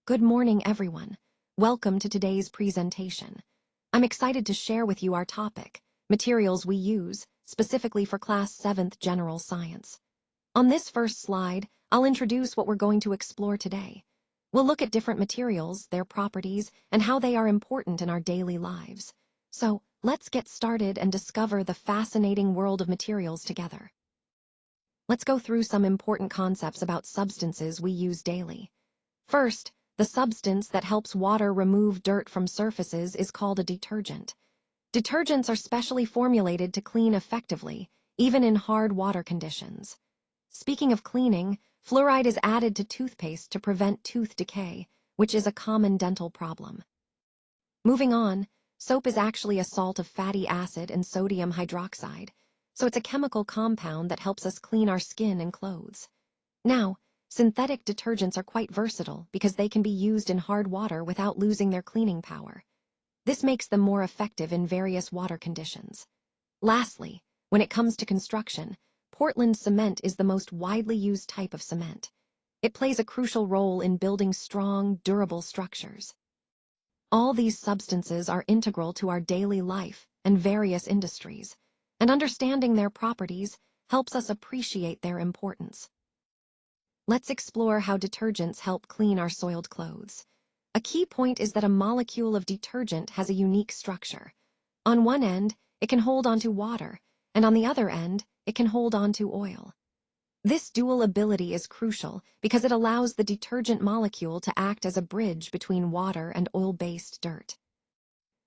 Good morning, everyone. Welcome to today's presentation. I'm excited to share with you our topic, materials we use, specifically for Class 7th General Science. On this first slide, I'll introduce what we're going to explore today. We'll look at different materials, their properties, and how they are important in our daily lives. So, let's get started and discover the fascinating world of materials together. Let's go through some important concepts about substances we use daily. First, the substance that helps water remove dirt from surfaces is called a detergent. Detergents are specially formulated to clean effectively, even in hard water conditions. Speaking of cleaning, fluoride is added to toothpaste to prevent tooth decay, which is a common dental problem. Moving on, soap is actually a salt of fatty acid and sodium hydroxide, so it's a chemical compound that helps us clean our skin and clothes. Now, synthetic detergents are quite versatile because they can be used in hard water without losing their cleaning power. This makes them more effective in various water conditions. Lastly, when it comes to construction, Portland cement is the most widely used type of cement. It plays a crucial role in building strong, durable structures. All these substances are integral to our daily life and various industries, and understanding their properties helps us appreciate their importance. Let's explore how detergents help clean our soiled clothes. A key point is that a molecule of detergent has a unique structure. On one end, it can hold onto water, and on the other end, it can hold onto oil. This dual ability is crucial because it allows the detergent molecule to act as a bridge between water and oil-based dirt.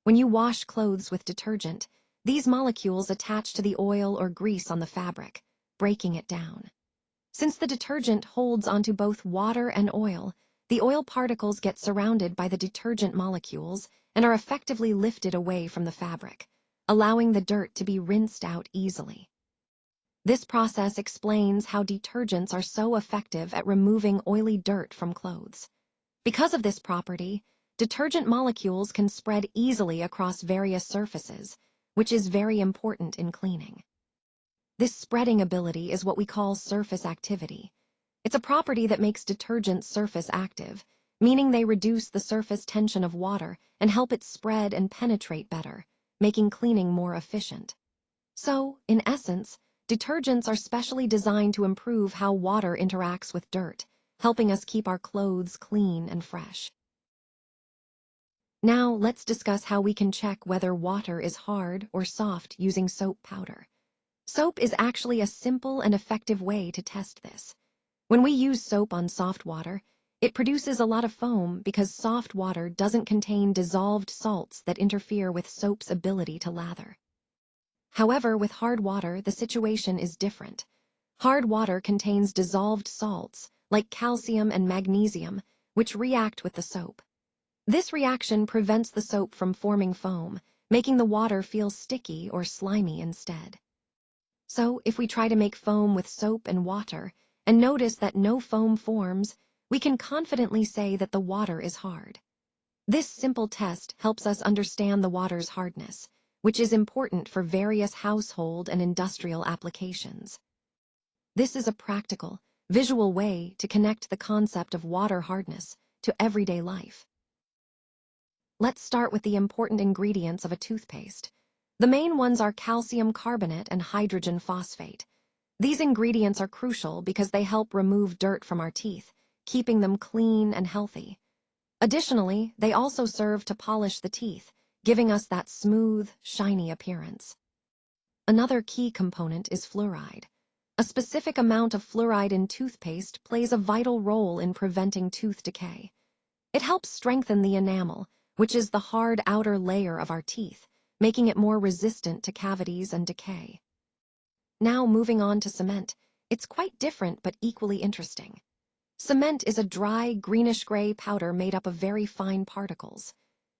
When you wash clothes with detergent, these molecules attach to the oil or grease on the fabric, breaking it down. Since the detergent holds onto both water and oil, the oil particles get surrounded by the detergent molecules and are effectively lifted away from the fabric, allowing the dirt to be rinsed out easily. This process explains how detergents are so effective at removing oily dirt from clothes. Because of this property, detergent molecules can spread easily across various surfaces, which is very important in cleaning. This spreading ability is what we call surface activity. It's a property that makes detergents surface active, meaning they reduce the surface tension of water and help it spread and penetrate better, making cleaning more efficient. So, in essence, detergents are specially designed to improve how water interacts with dirt, helping us keep our clothes clean and fresh. Now, let's discuss how we can check whether water is hard or soft using soap powder. Soap is actually a simple and effective way to test this. When we use soap on soft water, it produces a lot of foam because soft water doesn't contain dissolved salts that interfere with soap's ability to lather. However, with hard water, the situation is different. Hard water contains dissolved salts, like calcium and magnesium, which react with the soap. This reaction prevents the soap from forming foam, making the water feel sticky or slimy instead. So, if we try to make foam with soap and water, and notice that no foam forms, we can confidently say that the water is hard. This simple test helps us understand the water's hardness, which is important for various household and industrial applications. This is a practical, visual way to connect the concept of water hardness to everyday life. Let's start with the important ingredients of a toothpaste. The main ones are calcium carbonate and hydrogen phosphate. These ingredients are crucial because they help remove dirt from our teeth, keeping them clean and healthy. Additionally, they also serve to polish the teeth, giving us that smooth, shiny appearance. Another key component is fluoride. A specific amount of fluoride in toothpaste plays a vital role in preventing tooth decay. It helps strengthen the enamel, which is the hard outer layer of our teeth, making it more resistant to cavities and decay. Now moving on to cement, it's quite different but equally interesting. Cement is a dry, greenish-gray powder made up of very fine particles.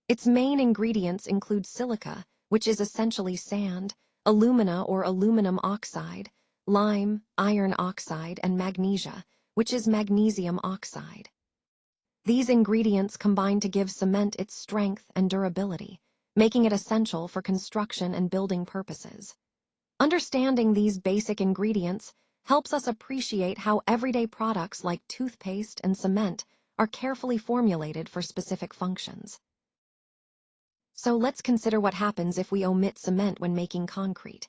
Its main ingredients include silica, which is essentially sand, alumina or aluminum oxide, lime, iron oxide, and magnesia, which is magnesium oxide. These ingredients combine to give cement its strength and durability, making it essential for construction and building purposes. Understanding these basic ingredients helps us appreciate how everyday products like toothpaste and cement are carefully formulated for specific functions. So let's consider what happens if we omit cement when making concrete.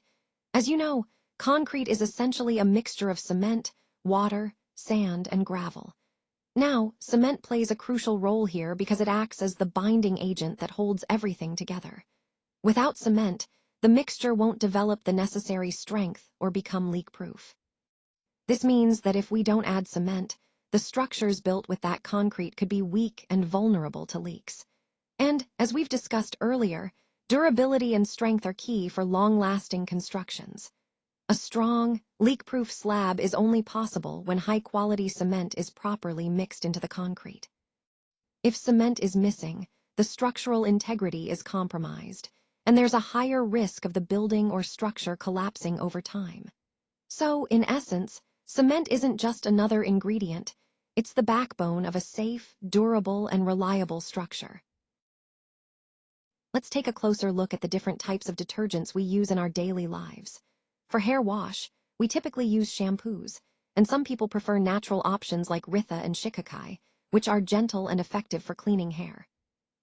As you know, concrete is essentially a mixture of cement, water, sand, and gravel. Now, cement plays a crucial role here because it acts as the binding agent that holds everything together. Without cement, the mixture won't develop the necessary strength or become leak-proof. This means that if we don't add cement, the structures built with that concrete could be weak and vulnerable to leaks. And, as we've discussed earlier, durability and strength are key for long-lasting constructions. A strong, leak-proof slab is only possible when high-quality cement is properly mixed into the concrete. If cement is missing, the structural integrity is compromised, and there's a higher risk of the building or structure collapsing over time. So, in essence, cement isn't just another ingredient, it's the backbone of a safe, durable, and reliable structure. Let's take a closer look at the different types of detergents we use in our daily lives. For hair wash, we typically use shampoos, and some people prefer natural options like Ritha and Shikakai, which are gentle and effective for cleaning hair.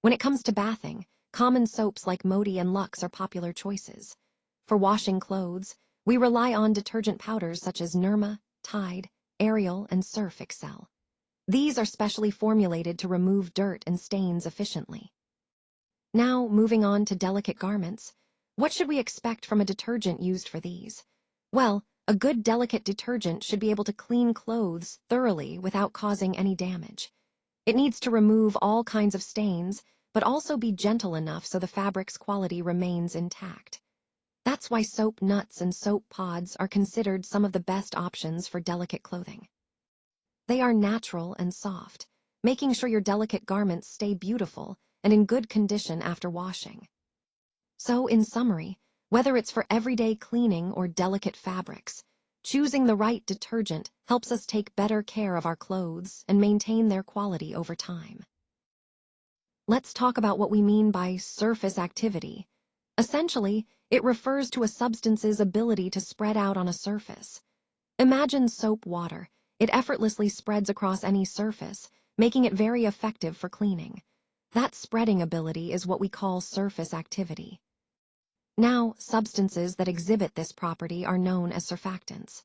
When it comes to bathing, common soaps like Modi and Lux are popular choices. For washing clothes, we rely on detergent powders such as Nirma, Tide, Ariel, and Surf Excel. These are specially formulated to remove dirt and stains efficiently. Now, moving on to delicate garments, what should we expect from a detergent used for these? Well, a good delicate detergent should be able to clean clothes thoroughly without causing any damage. It needs to remove all kinds of stains, but also be gentle enough so the fabric's quality remains intact. That's why soap nuts and soap pods are considered some of the best options for delicate clothing. They are natural and soft, making sure your delicate garments stay beautiful and in good condition after washing. So, in summary, whether it's for everyday cleaning or delicate fabrics, choosing the right detergent helps us take better care of our clothes and maintain their quality over time. Let's talk about what we mean by surface activity. Essentially, it refers to a substance's ability to spread out on a surface. Imagine soap water. It effortlessly spreads across any surface, making it very effective for cleaning. That spreading ability is what we call surface activity. Now, substances that exhibit this property are known as surfactants.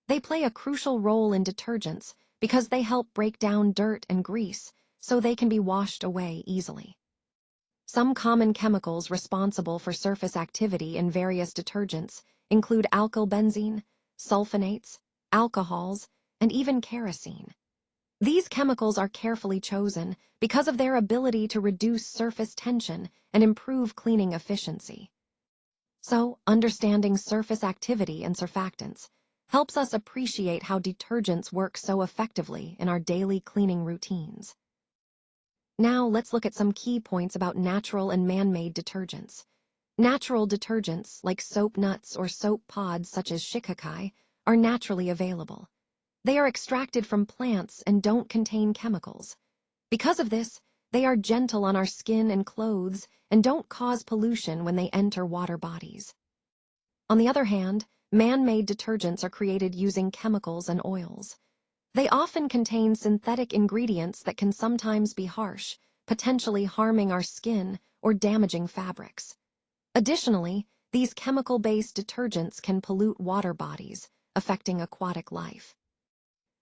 They play a crucial role in detergents because they help break down dirt and grease so they can be washed away easily. Some common chemicals responsible for surface activity in various detergents include alkylbenzene, sulfonates, alcohols, and even kerosene. These chemicals are carefully chosen because of their ability to reduce surface tension and improve cleaning efficiency. So, understanding surface activity and surfactants helps us appreciate how detergents work so effectively in our daily cleaning routines. Now, let's look at some key points about natural and man-made detergents. Natural detergents, like soap nuts or soap pods such as Shikakai, are naturally available. They are extracted from plants and don't contain chemicals. Because of this, they are gentle on our skin and clothes and don't cause pollution when they enter water bodies. On the other hand, man-made detergents are created using chemicals and oils. They often contain synthetic ingredients that can sometimes be harsh, potentially harming our skin or damaging fabrics. Additionally, these chemical-based detergents can pollute water bodies, affecting aquatic life.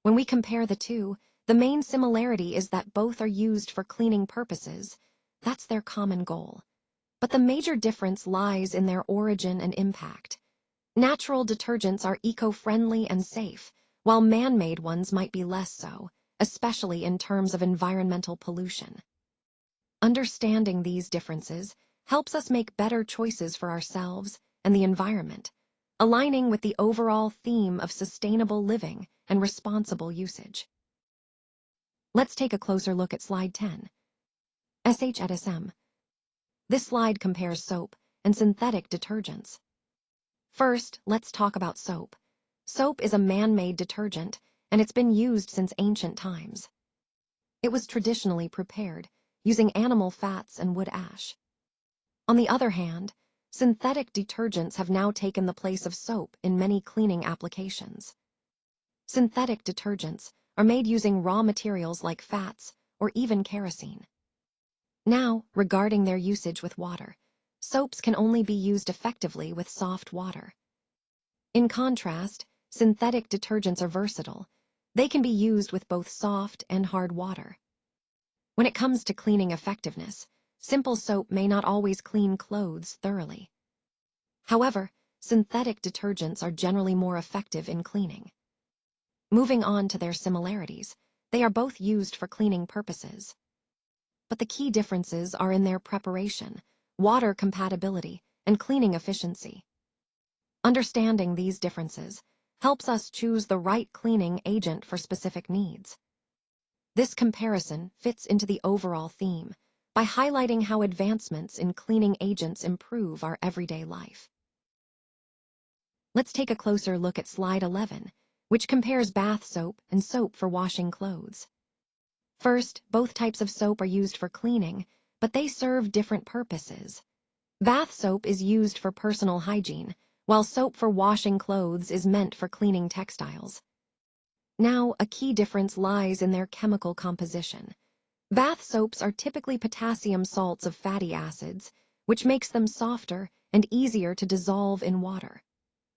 When we compare the two, the main similarity is that both are used for cleaning purposes. That's their common goal. But the major difference lies in their origin and impact. Natural detergents are eco-friendly and safe, while man-made ones might be less so, especially in terms of environmental pollution. Understanding these differences helps us make better choices for ourselves and the environment, aligning with the overall theme of sustainable living and responsible usage. Let's take a closer look at slide 10. SHSM. This slide compares soap and synthetic detergents. First, let's talk about soap. Soap is a man-made detergent, and it's been used since ancient times. It was traditionally prepared using animal fats and wood ash. On the other hand, synthetic detergents have now taken the place of soap in many cleaning applications. Synthetic detergents are made using raw materials like fats, or even kerosene. Now, regarding their usage with water, soaps can only be used effectively with soft water. In contrast, synthetic detergents are versatile. They can be used with both soft and hard water. When it comes to cleaning effectiveness, simple soap may not always clean clothes thoroughly. However, synthetic detergents are generally more effective in cleaning. Moving on to their similarities, they are both used for cleaning purposes. But the key differences are in their preparation, water compatibility, and cleaning efficiency. Understanding these differences helps us choose the right cleaning agent for specific needs. This comparison fits into the overall theme by highlighting how advancements in cleaning agents improve our everyday life. Let's take a closer look at slide 11, which compares bath soap and soap for washing clothes. First, both types of soap are used for cleaning, but they serve different purposes. Bath soap is used for personal hygiene, while soap for washing clothes is meant for cleaning textiles. Now, a key difference lies in their chemical composition. Bath soaps are typically potassium salts of fatty acids, which makes them softer and easier to dissolve in water.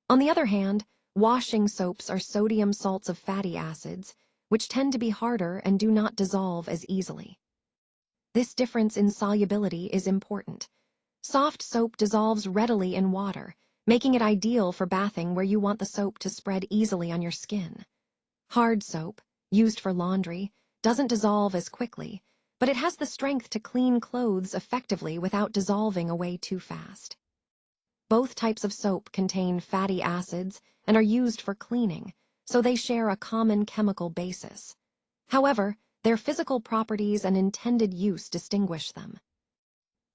On the other hand, washing soaps are sodium salts of fatty acids, which tend to be harder and do not dissolve as easily. This difference in solubility is important. Soft soap dissolves readily in water, making it ideal for bathing where you want the soap to spread easily on your skin. Hard soap, used for laundry, doesn't dissolve as quickly, but it has the strength to clean clothes effectively without dissolving away too fast. Both types of soap contain fatty acids and are used for cleaning, so they share a common chemical basis. However, their physical properties and intended use distinguish them.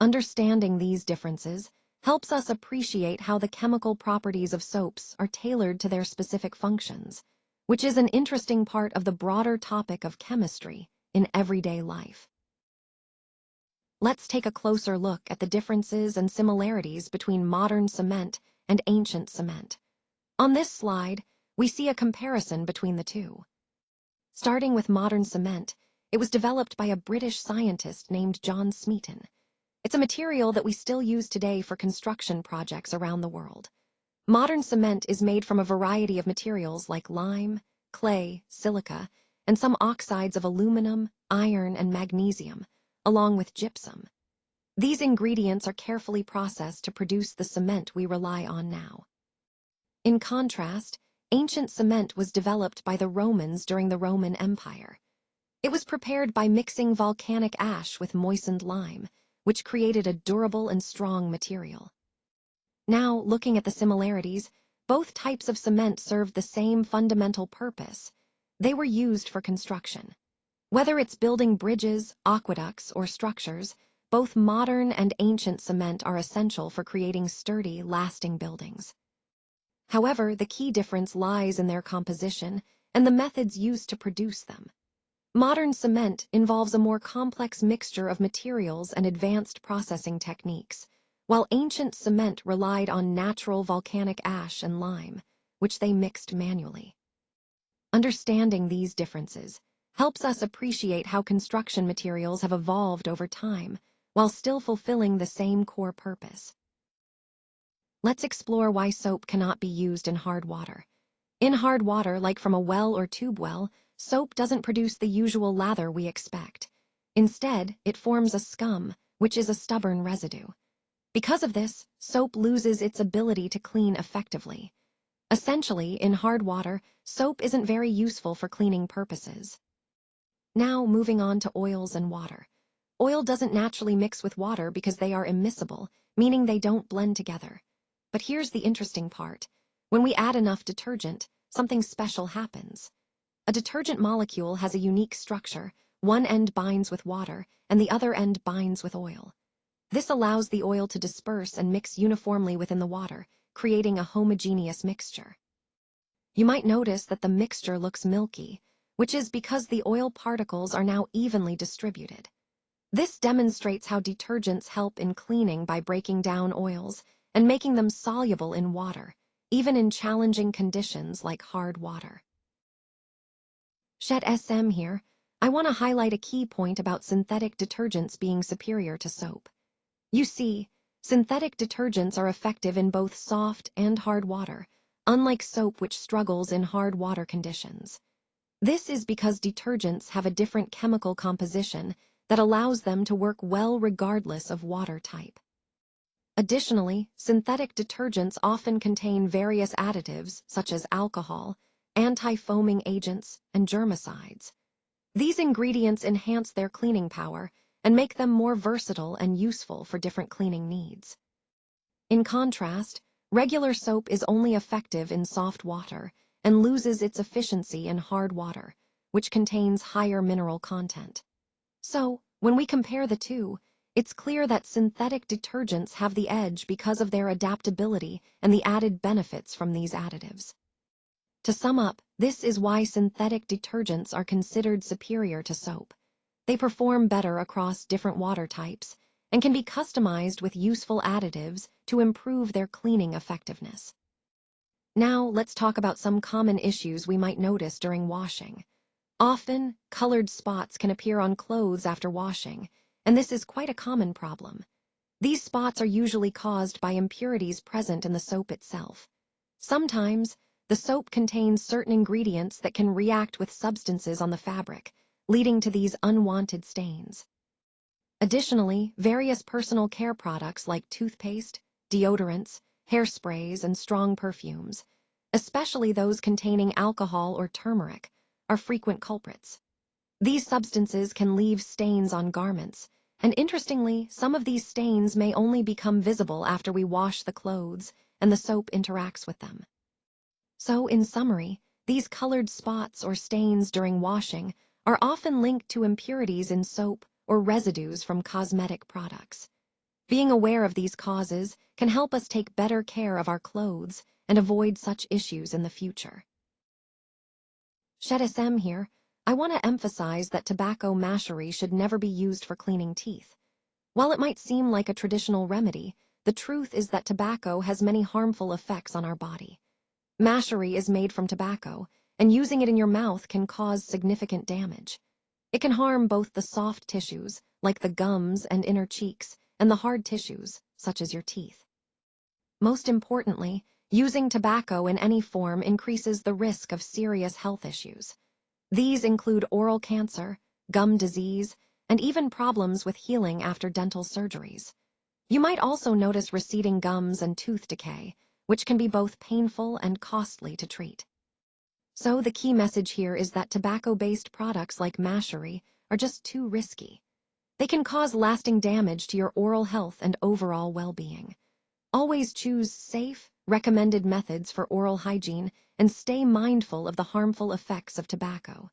Understanding these differences helps us appreciate how the chemical properties of soaps are tailored to their specific functions, which is an interesting part of the broader topic of chemistry in everyday life. Let's take a closer look at the differences and similarities between modern cement and ancient cement. On this slide, we see a comparison between the two. Starting with modern cement, it was developed by a British scientist named John Smeaton. It's a material that we still use today for construction projects around the world. Modern cement is made from a variety of materials like lime, clay, silica, and some oxides of aluminum, iron, and magnesium, along with gypsum. These ingredients are carefully processed to produce the cement we rely on now. In contrast, ancient cement was developed by the Romans during the Roman Empire. It was prepared by mixing volcanic ash with moistened lime, which created a durable and strong material. Now, looking at the similarities, both types of cement served the same fundamental purpose. They were used for construction. Whether it's building bridges, aqueducts, or structures, both modern and ancient cement are essential for creating sturdy, lasting buildings. However, the key difference lies in their composition and the methods used to produce them. Modern cement involves a more complex mixture of materials and advanced processing techniques, while ancient cement relied on natural volcanic ash and lime, which they mixed manually. Understanding these differences helps us appreciate how construction materials have evolved over time, while still fulfilling the same core purpose. Let's explore why soap cannot be used in hard water. In hard water, like from a well or tube well, soap doesn't produce the usual lather we expect. Instead, it forms a scum, which is a stubborn residue. Because of this, soap loses its ability to clean effectively. Essentially, in hard water, soap isn't very useful for cleaning purposes. Now, moving on to oils and water. Oil doesn't naturally mix with water because they are immiscible, meaning they don't blend together. But here's the interesting part. When we add enough detergent, something special happens. A detergent molecule has a unique structure. One end binds with water, and the other end binds with oil. This allows the oil to disperse and mix uniformly within the water, creating a homogeneous mixture. You might notice that the mixture looks milky, which is because the oil particles are now evenly distributed. This demonstrates how detergents help in cleaning by breaking down oils and making them soluble in water, even in challenging conditions like hard water. Shet SM here. I want to highlight a key point about synthetic detergents being superior to soap. You see, synthetic detergents are effective in both soft and hard water, unlike soap which struggles in hard water conditions. This is because detergents have a different chemical composition that allows them to work well regardless of water type. Additionally, synthetic detergents often contain various additives such as alcohol, anti-foaming agents, and germicides. These ingredients enhance their cleaning power and make them more versatile and useful for different cleaning needs. In contrast, regular soap is only effective in soft water and loses its efficiency in hard water, which contains higher mineral content. So, when we compare the two, it's clear that synthetic detergents have the edge because of their adaptability and the added benefits from these additives. To sum up, this is why synthetic detergents are considered superior to soap. They perform better across different water types and can be customized with useful additives to improve their cleaning effectiveness. Now, let's talk about some common issues we might notice during washing. Often, colored spots can appear on clothes after washing, and this is quite a common problem. These spots are usually caused by impurities present in the soap itself. Sometimes, the soap contains certain ingredients that can react with substances on the fabric, leading to these unwanted stains. Additionally, various personal care products like toothpaste, deodorants, hairsprays, and strong perfumes, especially those containing alcohol or turmeric, are frequent culprits. These substances can leave stains on garments, and interestingly, some of these stains may only become visible after we wash the clothes and the soap interacts with them. So, in summary, these colored spots or stains during washing are often linked to impurities in soap or residues from cosmetic products. Being aware of these causes can help us take better care of our clothes and avoid such issues in the future. Shed here. I want to emphasize that tobacco mashery should never be used for cleaning teeth. While it might seem like a traditional remedy, the truth is that tobacco has many harmful effects on our body. Mashery is made from tobacco, and using it in your mouth can cause significant damage. It can harm both the soft tissues, like the gums and inner cheeks, and the hard tissues, such as your teeth. Most importantly, using tobacco in any form increases the risk of serious health issues. These include oral cancer, gum disease, and even problems with healing after dental surgeries. You might also notice receding gums and tooth decay, which can be both painful and costly to treat. So the key message here is that tobacco-based products like mashery are just too risky. They can cause lasting damage to your oral health and overall well-being. Always choose safe, recommended methods for oral hygiene and stay mindful of the harmful effects of tobacco.